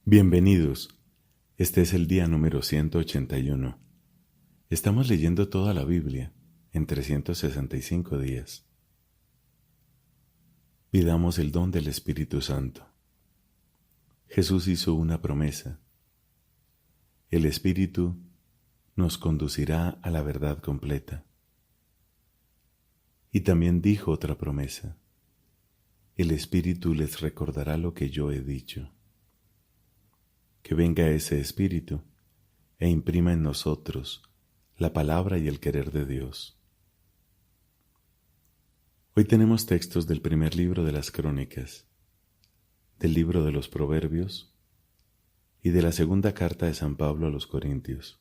Bienvenidos. Este es el día número 181. Estamos leyendo toda la Biblia en 365 días. Pidamos el don del Espíritu Santo. Jesús hizo una promesa. El Espíritu nos conducirá a la verdad completa. Y también dijo otra promesa. El Espíritu les recordará lo que yo he dicho. Que venga ese Espíritu e imprima en nosotros la palabra y el querer de Dios. Hoy tenemos textos del primer libro de las Crónicas, del libro de los Proverbios y de la segunda carta de San Pablo a los Corintios.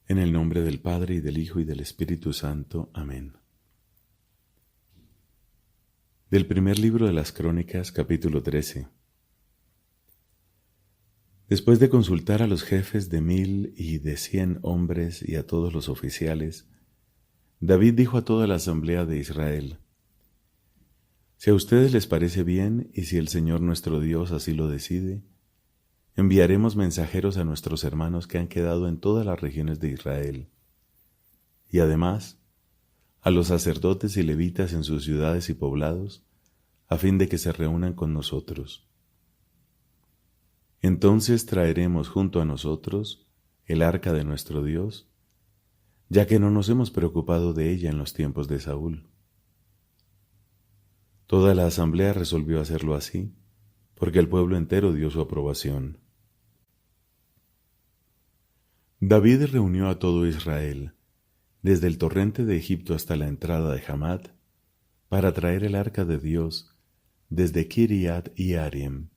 En el nombre del Padre y del Hijo y del Espíritu Santo. Amén. Del primer libro de las Crónicas, capítulo 13. Después de consultar a los jefes de 1000 y de 100 hombres y a todos los oficiales, David dijo a toda la asamblea de Israel: Si a ustedes les parece bien y si el Señor nuestro Dios así lo decide, enviaremos mensajeros a nuestros hermanos que han quedado en todas las regiones de Israel, y además a los sacerdotes y levitas en sus ciudades y poblados, a fin de que se reúnan con nosotros. Entonces traeremos junto a nosotros el arca de nuestro Dios, ya que no nos hemos preocupado de ella en los tiempos de Saúl. Toda la asamblea resolvió hacerlo así, porque el pueblo entero dio su aprobación. David reunió a todo Israel, desde el torrente de Egipto hasta la entrada de Hamat, para traer el arca de Dios desde Kiriat Jearim.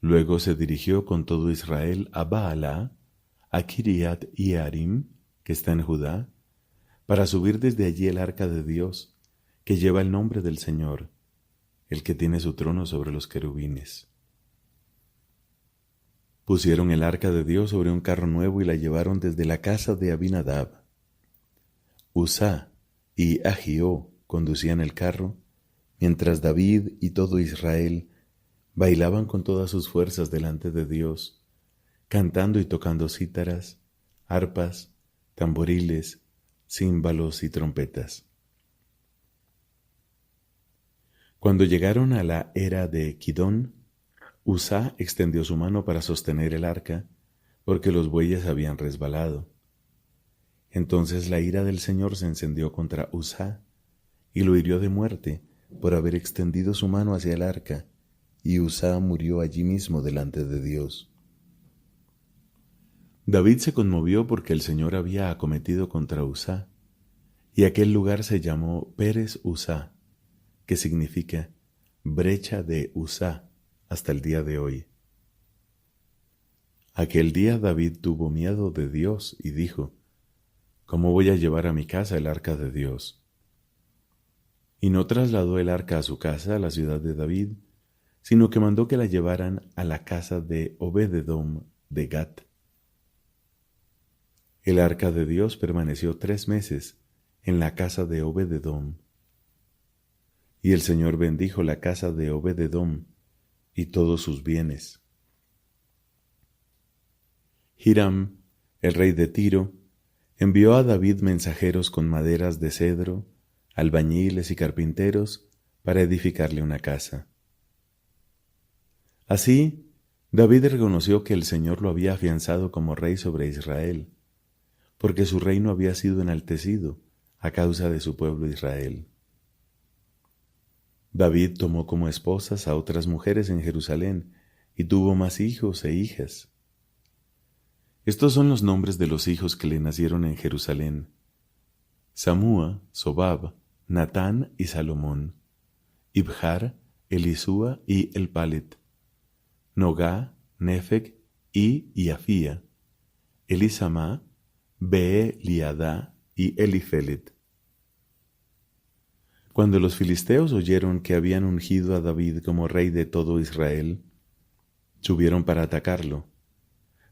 Luego se dirigió con todo Israel a Baalá, a Kiriat Jearim, que está en Judá, para subir desde allí el arca de Dios, que lleva el nombre del Señor, el que tiene su trono sobre los querubines. Pusieron el arca de Dios sobre un carro nuevo y la llevaron desde la casa de Abinadab. Uzá y Ahío conducían el carro, mientras David y todo Israel bailaban con todas sus fuerzas delante de Dios, cantando y tocando cítaras, arpas, tamboriles, címbalos y trompetas. Cuando llegaron a la era de Kidón, Uzá extendió su mano para sostener el arca, porque los bueyes habían resbalado. Entonces la ira del Señor se encendió contra Uzá, y lo hirió de muerte por haber extendido su mano hacia el arca, y Uzá murió allí mismo delante de Dios. David se conmovió porque el Señor había acometido contra Uzá, y aquel lugar se llamó Pérez Uzá, que significa brecha de Uzá, hasta el día de hoy. Aquel día David tuvo miedo de Dios y dijo: ¿Cómo voy a llevar a mi casa el arca de Dios? Y no trasladó el arca a su casa, a la ciudad de David, sino que mandó que la llevaran a la casa de Obed-edom de Gat. El arca de Dios permaneció 3 meses en la casa de Obed-edom. Y el Señor bendijo la casa de Obed-edom y todos sus bienes. Hiram, el rey de Tiro, envió a David mensajeros con maderas de cedro, albañiles y carpinteros para edificarle una casa. Así, David reconoció que el Señor lo había afianzado como rey sobre Israel, porque su reino había sido enaltecido a causa de su pueblo Israel. David tomó como esposas a otras mujeres en Jerusalén y tuvo más hijos e hijas. Estos son los nombres de los hijos que le nacieron en Jerusalén: Samúa, Sobab, Natán y Salomón, Ibjar, Elisúa y Elpalet, Nogá, Nefeg y Iafía, Elisamá, Liadá y Elifelet. Cuando los filisteos oyeron que habían ungido a David como rey de todo Israel, subieron para atacarlo,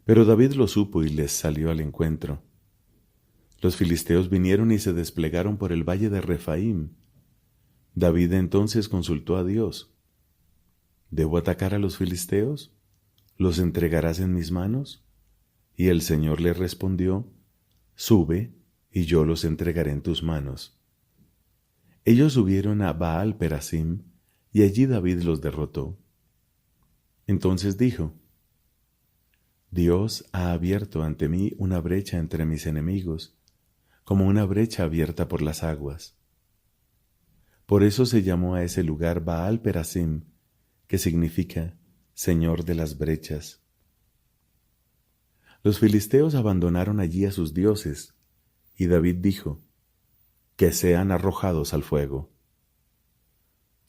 pero David lo supo y les salió al encuentro. Los filisteos vinieron y se desplegaron por el valle de Refaim. David entonces consultó a Dios: ¿Debo atacar a los filisteos? ¿Los entregarás en mis manos? Y el Señor le respondió, Sube, y yo los entregaré en tus manos. Ellos subieron a Baal Perasim, y allí David los derrotó. Entonces dijo, Dios ha abierto ante mí una brecha entre mis enemigos, como una brecha abierta por las aguas. Por eso se llamó a ese lugar Baal Perasim, que significa Señor de las brechas. Los filisteos abandonaron allí a sus dioses, y David dijo, que sean arrojados al fuego.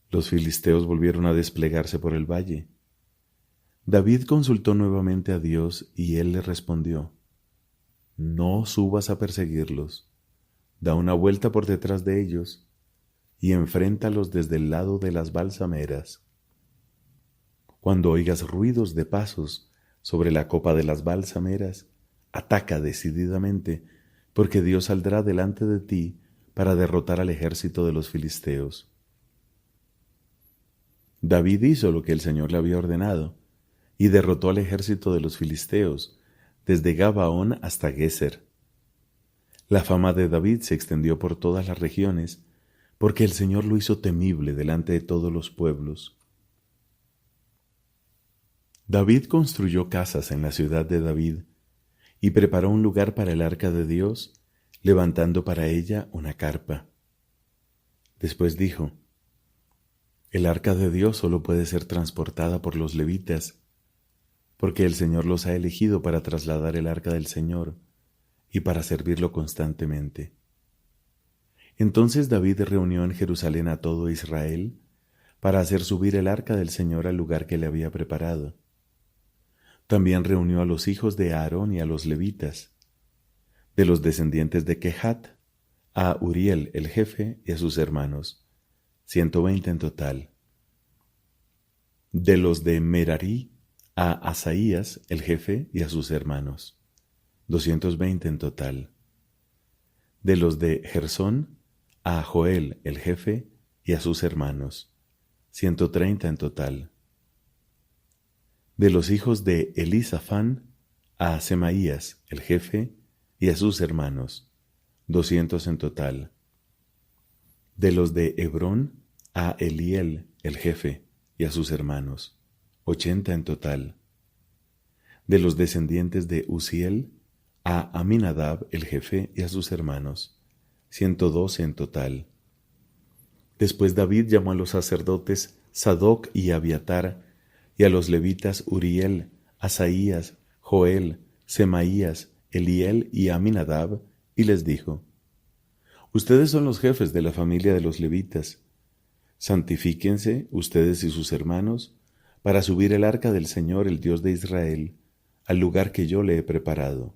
Los filisteos volvieron a desplegarse por el valle. David consultó nuevamente a Dios y él le respondió, No subas a perseguirlos, da una vuelta por detrás de ellos y enfréntalos desde el lado de las balsameras. Cuando oigas ruidos de pasos sobre la copa de las balsameras, ataca decididamente, porque Dios saldrá delante de ti para derrotar al ejército de los filisteos. David hizo lo que el Señor le había ordenado, y derrotó al ejército de los filisteos, desde Gabaón hasta Geser. La fama de David se extendió por todas las regiones, porque el Señor lo hizo temible delante de todos los pueblos. David construyó casas en la ciudad de David, y preparó un lugar para el arca de Dios, levantando para ella una carpa. Después dijo, El arca de Dios solo puede ser transportada por los levitas, porque el Señor los ha elegido para trasladar el arca del Señor y para servirlo constantemente. Entonces David reunió en Jerusalén a todo Israel para hacer subir el arca del Señor al lugar que le había preparado. También reunió a los hijos de Aarón y a los levitas, de los descendientes de Kehat, a Uriel el jefe y a sus hermanos, 120 en total. De los de Merari, a Asaías el jefe y a sus hermanos, 220 en total. De los de Gersón, a Joel el jefe y a sus hermanos, 130 en total. De los hijos de Elisafán, a Semaías el jefe y a sus hermanos, 200 en total. De los de Hebrón, a Eliel el jefe y a sus hermanos, 80 en total. De los descendientes de Uziel, a Aminadab el jefe y a sus hermanos, 112 en total. Después David llamó a los sacerdotes Sadoc y Abiatar, y a los levitas Uriel, Asaías, Joel, Semaías, Eliel y Aminadab, y les dijo, Ustedes son los jefes de la familia de los levitas. Santifíquense, ustedes y sus hermanos, para subir el arca del Señor, el Dios de Israel, al lugar que yo le he preparado.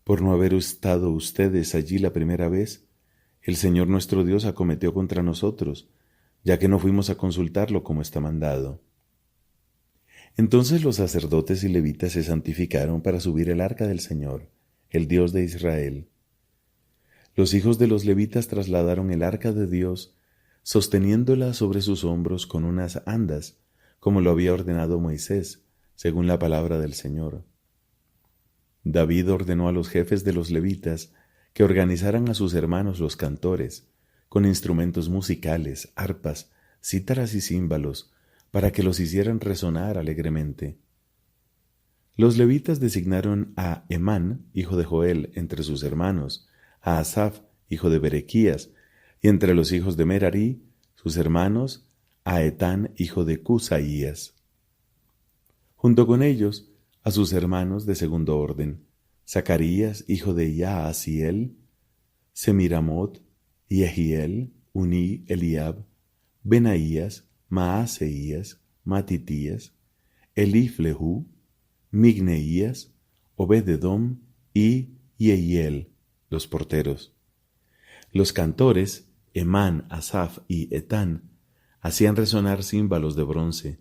Por no haber estado ustedes allí la primera vez, el Señor nuestro Dios acometió contra nosotros, ya que no fuimos a consultarlo como está mandado. Entonces los sacerdotes y levitas se santificaron para subir el arca del Señor, el Dios de Israel. Los hijos de los levitas trasladaron el arca de Dios, sosteniéndola sobre sus hombros con unas andas, como lo había ordenado Moisés, según la palabra del Señor. David ordenó a los jefes de los levitas que organizaran a sus hermanos los cantores, con instrumentos musicales, arpas, cítaras y címbalos, para que los hicieran resonar alegremente. Los levitas designaron a Emán, hijo de Joel, entre sus hermanos, a Asaf, hijo de Berequías, y entre los hijos de Merari, sus hermanos, a Etán, hijo de Cusaías. Junto con ellos, a sus hermanos de segundo orden, Zacarías, hijo de Yaasiel, Semiramot, Yehiel, Uní, Eliab, Benaías, Maaseías, Matitías, Eliflehu, Migneías, Obededom y Yehiel, los porteros. Los cantores, Emán, Asaf y Etán, hacían resonar címbalos de bronce.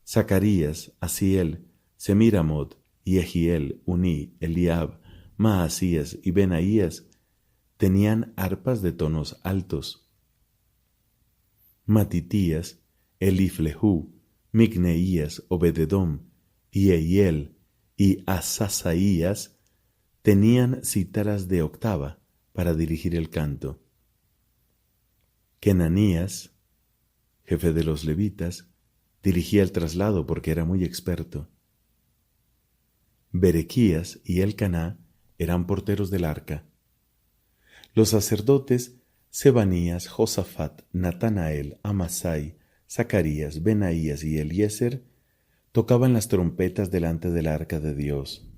Zacarías, Asiel, Semiramot, Yehiel, Uní, Eliab, Maasías y Benaías tenían arpas de tonos altos. Matitías, Eliflehu, Migneías, Obededom, Yehiel y Asasaías tenían cítaras de octava para dirigir el canto. Kenanías, jefe de los levitas, dirigía el traslado porque era muy experto. Berequías y Elcaná eran porteros del arca. Los sacerdotes Sebanías, Josafat, Natanael, Amasai, Zacarías, Benaías y Eliezer tocaban las trompetas delante del arca de Dios.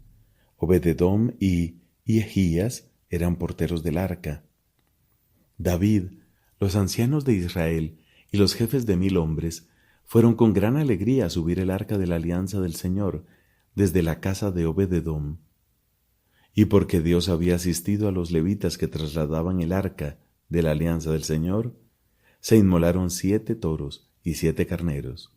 Obededom y Yehías eran porteros del arca. David, los ancianos de Israel y los jefes de 1000 hombres fueron con gran alegría a subir el arca de la alianza del Señor desde la casa de Obededom. Y porque Dios había asistido a los levitas que trasladaban el arca de la alianza del Señor, se inmolaron 7 toros y 7 carneros.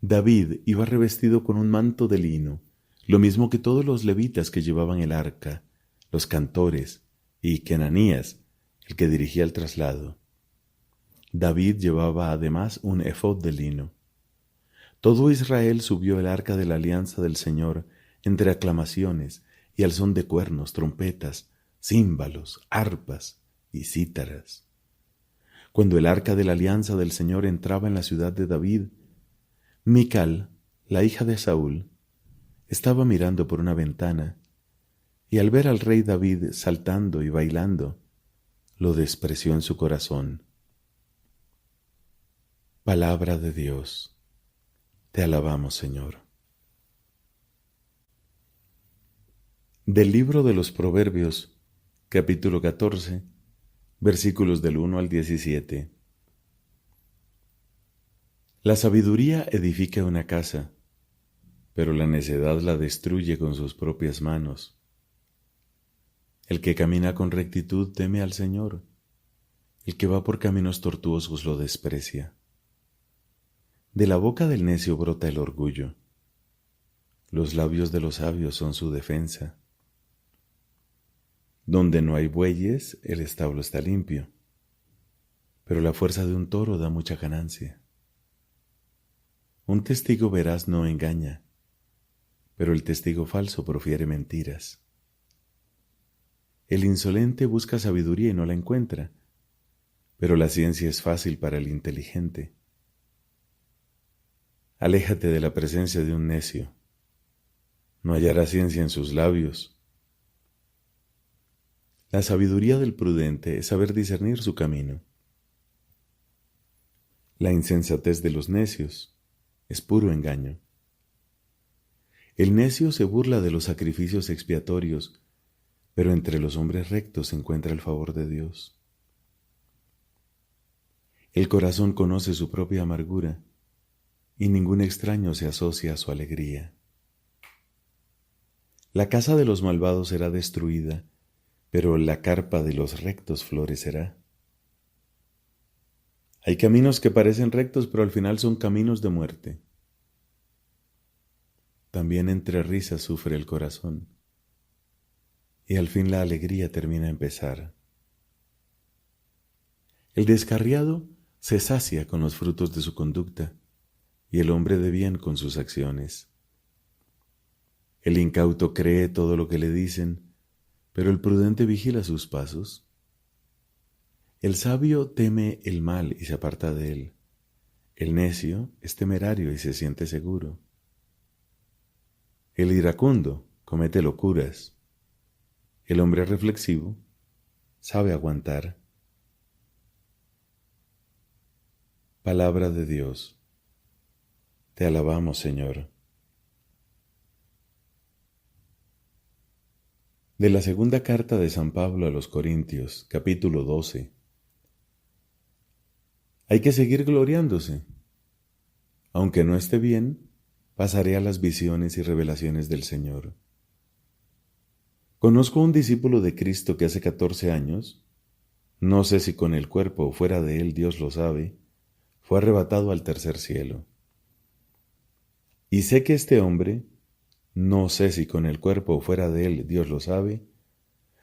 David iba revestido con un manto de lino, lo mismo que todos los levitas que llevaban el arca, los cantores, y Kenanías, el que dirigía el traslado. David llevaba además un efod de lino. Todo Israel subió el arca de la alianza del Señor entre aclamaciones y al son de cuernos, trompetas, címbalos, arpas y cítaras. Cuando el arca de la alianza del Señor entraba en la ciudad de David, Mical, la hija de Saúl, estaba mirando por una ventana, y al ver al rey David saltando y bailando, lo despreció en su corazón. Palabra de Dios. Te alabamos, Señor. Del libro de los Proverbios, capítulo 14, versículos del 1 al 17. La sabiduría edifica una casa, pero la necedad la destruye con sus propias manos. El que camina con rectitud teme al Señor, el que va por caminos tortuosos lo desprecia. De la boca del necio brota el orgullo, los labios de los sabios son su defensa. Donde no hay bueyes, el establo está limpio, pero la fuerza de un toro da mucha ganancia. Un testigo veraz no engaña, pero el testigo falso profiere mentiras. El insolente busca sabiduría y no la encuentra, pero la ciencia es fácil para el inteligente. Aléjate de la presencia de un necio, no hallarás ciencia en sus labios. La sabiduría del prudente es saber discernir su camino. La insensatez de los necios es puro engaño. El necio se burla de los sacrificios expiatorios, pero entre los hombres rectos se encuentra el favor de Dios. El corazón conoce su propia amargura, y ningún extraño se asocia a su alegría. La casa de los malvados será destruida, pero la carpa de los rectos florecerá. Hay caminos que parecen rectos, pero al final son caminos de muerte. También entre risas sufre el corazón, y al fin la alegría termina en pesar. El descarriado se sacia con los frutos de su conducta, y el hombre de bien con sus acciones. El incauto cree todo lo que le dicen, pero el prudente vigila sus pasos. El sabio teme el mal y se aparta de él. El necio es temerario y se siente seguro. El iracundo comete locuras. El hombre reflexivo sabe aguantar. Palabra de Dios. Te alabamos, Señor. De la segunda carta de San Pablo a los Corintios, capítulo 12. Hay que seguir gloriándose. Aunque no esté bien, pasaré a las visiones y revelaciones del Señor. Conozco un discípulo de Cristo que hace 14 años, no sé si con el cuerpo o fuera de él, Dios lo sabe, fue arrebatado al tercer cielo. Y sé que este hombre, no sé si con el cuerpo o fuera de él, Dios lo sabe,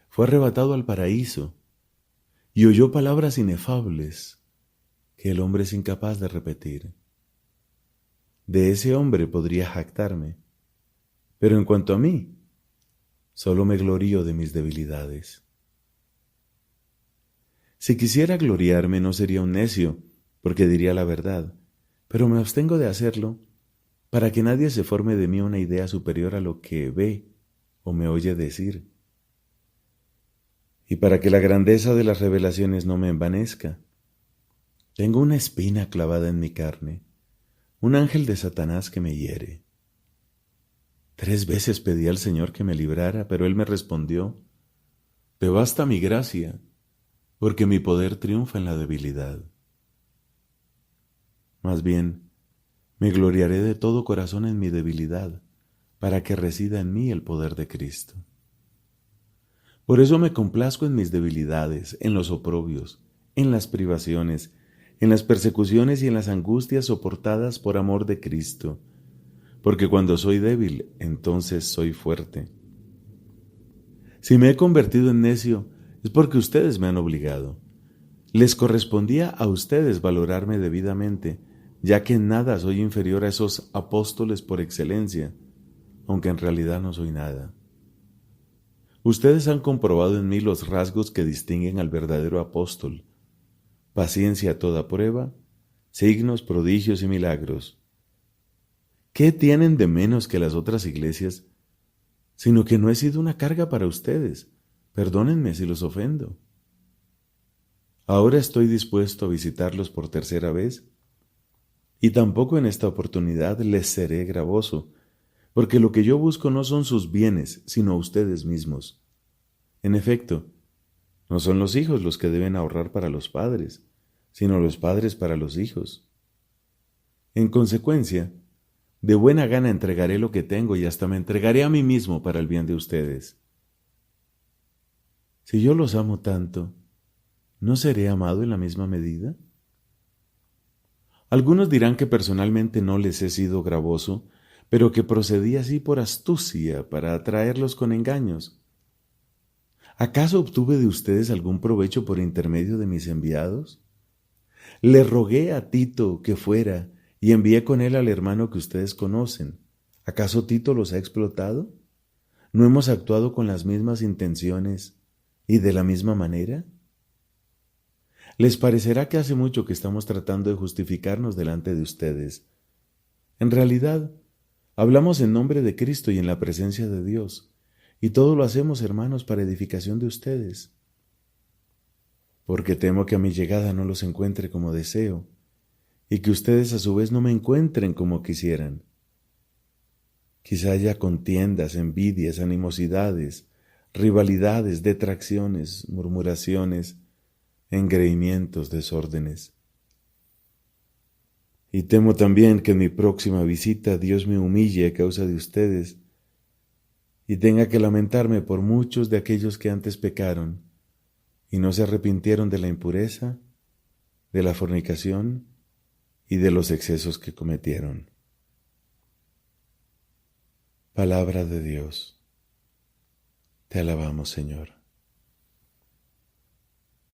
fue arrebatado al paraíso y oyó palabras inefables que el hombre es incapaz de repetir. De ese hombre podría jactarme, pero en cuanto a mí, solo me glorío de mis debilidades. Si quisiera gloriarme no sería un necio, porque diría la verdad, pero me abstengo de hacerlo para que nadie se forme de mí una idea superior a lo que ve o me oye decir, y para que la grandeza de las revelaciones no me envanezca. Tengo una espina clavada en mi carne, un ángel de Satanás que me hiere. 3 veces pedí al Señor que me librara, pero Él me respondió: te basta mi gracia, porque mi poder triunfa en la debilidad. Más bien, me gloriaré de todo corazón en mi debilidad, para que resida en mí el poder de Cristo. Por eso me complazco en mis debilidades, en los oprobios, en las privaciones, en las persecuciones y en las angustias soportadas por amor de Cristo, porque cuando soy débil, entonces soy fuerte. Si me he convertido en necio, es porque ustedes me han obligado. Les correspondía a ustedes valorarme debidamente, ya que en nada soy inferior a esos apóstoles por excelencia, aunque en realidad no soy nada. Ustedes han comprobado en mí los rasgos que distinguen al verdadero apóstol: paciencia a toda prueba, signos, prodigios y milagros. ¿Qué tienen de menos que las otras iglesias? Sino que no he sido una carga para ustedes. Perdónenme si los ofendo. Ahora estoy dispuesto a visitarlos por 3ª vez, y tampoco en esta oportunidad les seré gravoso, porque lo que yo busco no son sus bienes, sino ustedes mismos. En efecto, no son los hijos los que deben ahorrar para los padres, sino los padres para los hijos. En consecuencia, de buena gana entregaré lo que tengo y hasta me entregaré a mí mismo para el bien de ustedes. Si yo los amo tanto, ¿no seré amado en la misma medida? Algunos dirán que personalmente no les he sido gravoso, pero que procedí así por astucia para atraerlos con engaños. ¿Acaso obtuve de ustedes algún provecho por intermedio de mis enviados? Le rogué a Tito que fuera y envié con él al hermano que ustedes conocen. ¿Acaso Tito los ha explotado? ¿No hemos actuado con las mismas intenciones y de la misma manera? Les parecerá que hace mucho que estamos tratando de justificarnos delante de ustedes. En realidad, hablamos en nombre de Cristo y en la presencia de Dios, y todo lo hacemos, hermanos, para edificación de ustedes. Porque temo que a mi llegada no los encuentre como deseo, y que ustedes a su vez no me encuentren como quisieran. Quizá haya contiendas, envidias, animosidades, rivalidades, detracciones, murmuraciones, engreimientos, desórdenes. Y temo también que en mi próxima visita Dios me humille a causa de ustedes y tenga que lamentarme por muchos de aquellos que antes pecaron y no se arrepintieron de la impureza, de la fornicación y de los excesos que cometieron. Palabra de Dios. Te alabamos, Señor.